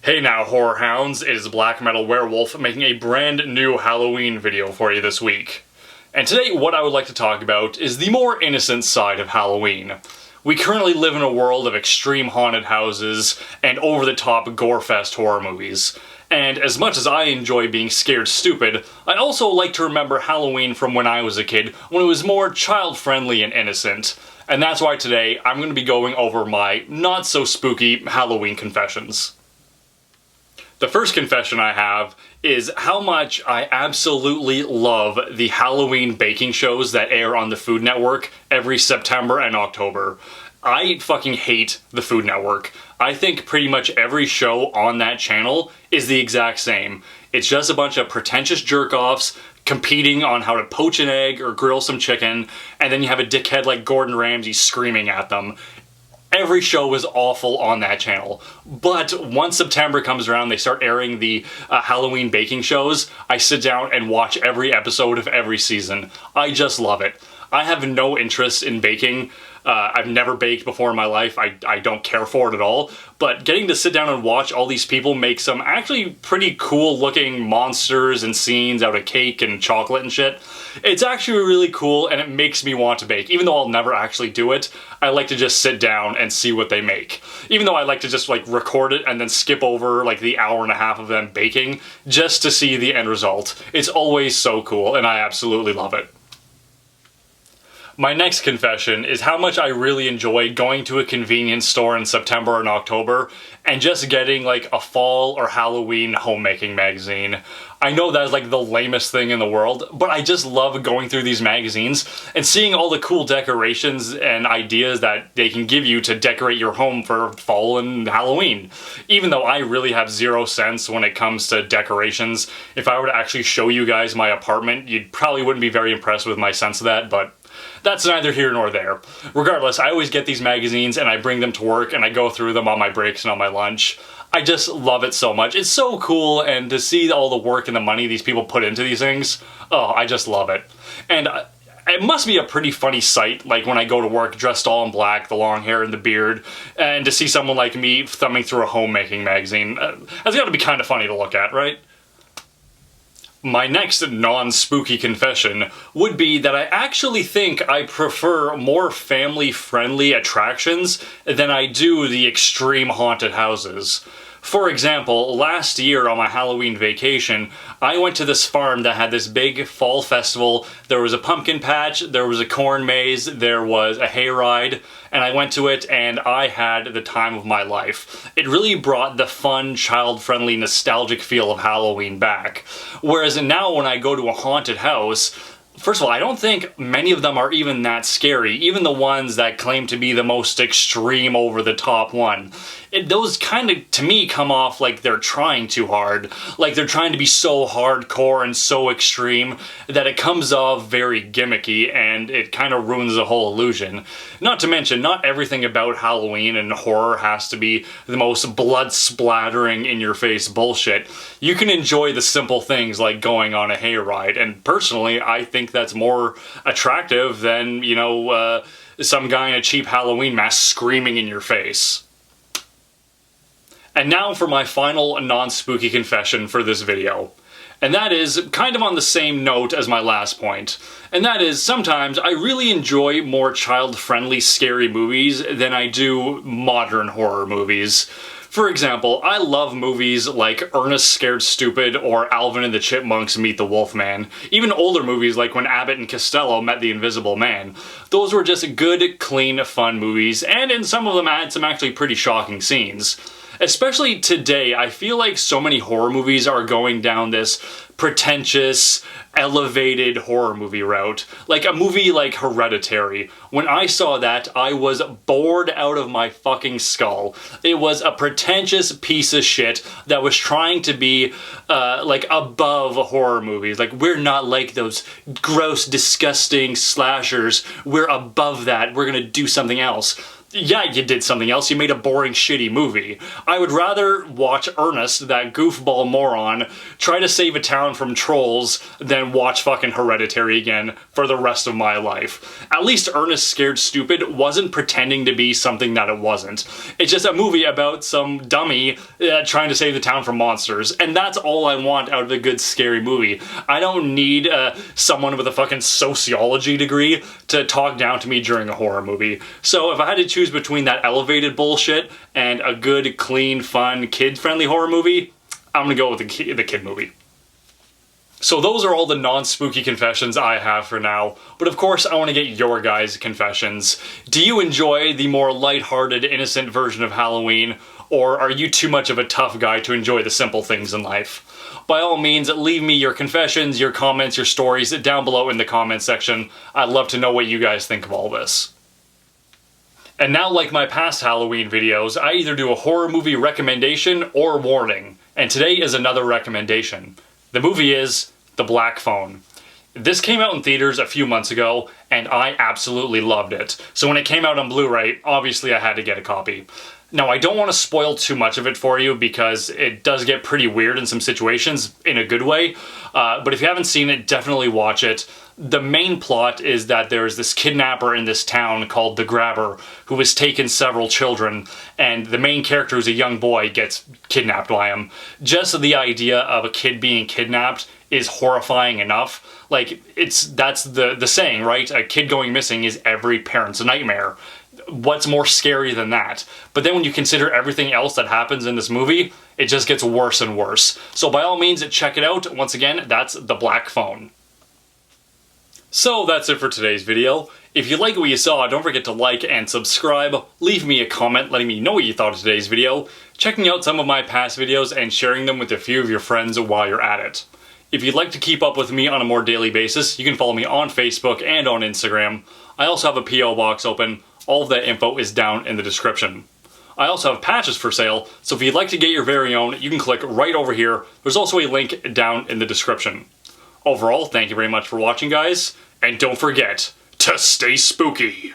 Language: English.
Hey now, horror hounds, it is Blackmetalwerewolf making a brand new Halloween video for you this week. And today what I would like to talk about is the more innocent side of Halloween. We currently live in a world of extreme haunted houses and over-the-top gore-fest horror movies. And as much as I enjoy being scared stupid, I also like to remember Halloween from when I was a kid, when it was more child-friendly and innocent. And that's why today I'm going to be going over my not-so-spooky Halloween confessions. The first confession I have is how much I absolutely love the Halloween baking shows that air on the Food Network every September and October. I fucking hate the Food Network. I think pretty much every show on that channel is the exact same. It's just a bunch of pretentious jerk-offs competing on how to poach an egg or grill some chicken, and then you have a dickhead like Gordon Ramsay screaming at them. Every show is awful on that channel, but once September comes around, they start airing the Halloween baking shows. I sit down and watch every episode of every season. I just love it. I have no interest in baking. I've never baked before in my life. I don't care for it at all. But getting to sit down and watch all these people make some actually pretty cool looking monsters and scenes out of cake and chocolate and shit, it's actually really cool and it makes me want to bake. Even though I'll never actually do it, I like to just sit down and see what they make. Even though I like to just like record it and then skip over like the hour and a half of them baking just to see the end result. It's always so cool and I absolutely love it. My next confession is how much I really enjoy going to a convenience store in September and October and just getting like a fall or Halloween homemaking magazine. I know that's like the lamest thing in the world, but I just love going through these magazines and seeing all the cool decorations and ideas that they can give you to decorate your home for fall and Halloween. Even though I really have 0 sense when it comes to decorations, if I were to actually show you guys my apartment, you probably wouldn't be very impressed with my sense of that, but that's neither here nor there. Regardless, I always get these magazines and I bring them to work and I go through them on my breaks and on my lunch. I just love it so much. It's so cool, and to see all the work and the money these people put into these things, oh, I just love it. And it must be a pretty funny sight, like when I go to work dressed all in black, the long hair and the beard, and to see someone like me thumbing through a homemaking magazine. That's gotta be kind of funny to look at, right? My next non-spooky confession would be that I actually think I prefer more family-friendly attractions than I do the extreme haunted houses. For example, last year on my Halloween vacation, I went to this farm that had this big fall festival. There was a pumpkin patch, there was a corn maze, there was a hayride, and I went to it and I had the time of my life. It really brought the fun, child-friendly, nostalgic feel of Halloween back. Whereas now when I go to a haunted house, first of all, I don't think many of them are even that scary, even the ones that claim to be the most extreme over-the-top one. Those kind of, to me, come off like they're trying too hard. Like they're trying to be so hardcore and so extreme that it comes off very gimmicky and it kind of ruins the whole illusion. Not to mention, not everything about Halloween and horror has to be the most blood-splattering, in-your-face bullshit. You can enjoy the simple things like going on a hayride, and personally, I think that's more attractive than, you know, some guy in a cheap Halloween mask screaming in your face. And now for my final non-spooky confession for this video. And that is kind of on the same note as my last point. And that is, sometimes I really enjoy more child-friendly scary movies than I do modern horror movies. For example, I love movies like Ernest Scared Stupid or Alvin and the Chipmunks Meet the Wolfman. Even older movies like When Abbott and Costello Met the Invisible Man. Those were just good, clean, fun movies, and in some of them had some actually pretty shocking scenes. Especially today, I feel like so many horror movies are going down this pretentious, elevated horror movie route. Like a movie like Hereditary. When I saw that, I was bored out of my fucking skull. It was a pretentious piece of shit that was trying to be, like, above horror movies. Like, we're not like those gross, disgusting slashers. We're above that. We're gonna do something else. yeah, you did something else. You made a boring, shitty movie. I would rather watch Ernest, that goofball moron, try to save a town from trolls than watch fucking Hereditary again for the rest of my life. At least Ernest Scared Stupid wasn't pretending to be something that it wasn't. It's just a movie about some dummy trying to save the town from monsters, and that's all I want out of a good scary movie. I don't need someone with a fucking sociology degree to talk down to me during a horror movie. So if I had to choose between that elevated bullshit and a good, clean, fun, kid-friendly horror movie, I'm gonna go with the kid movie. So those are all the non-spooky confessions I have for now, but of course I want to get your guys' confessions. Do you enjoy the more lighthearted, innocent version of Halloween, or are you too much of a tough guy to enjoy the simple things in life? By all means, leave me your confessions, your comments, your stories down below in the comments section. I'd love to know what you guys think of all this. And now, like my past Halloween videos, I either do a horror movie recommendation or warning, and today is another recommendation. The movie is The Black Phone. This came out in theaters a few months ago, and I absolutely loved it. So when it came out on Blu-ray, obviously I had to get a copy. Now, I don't want to spoil too much of it for you because it does get pretty weird in some situations, in a good way. But if you haven't seen it, definitely watch it. The main plot is that there is this kidnapper in this town called the Grabber who has taken several children, and the main character, who's a young boy, gets kidnapped by him. Just the idea of a kid being kidnapped is horrifying enough. Like, that's the saying, right? A kid going missing is every parent's nightmare. What's more scary than that? But then when you consider everything else that happens in this movie, it just gets worse and worse. So by all means, check it out. Once again, that's The Black Phone. So that's it for today's video. If you like what you saw, don't forget to like and subscribe. Leave me a comment letting me know what you thought of today's video, checking out some of my past videos, and sharing them with a few of your friends while you're at it. If you'd like to keep up with me on a more daily basis, you can follow me on Facebook and on Instagram. I also have a P.O. box open. All of that info is down in the description. I also have patches for sale, so if you'd like to get your very own, you can click right over here. There's also a link down in the description. Overall, thank you very much for watching, guys, and don't forget to stay spooky!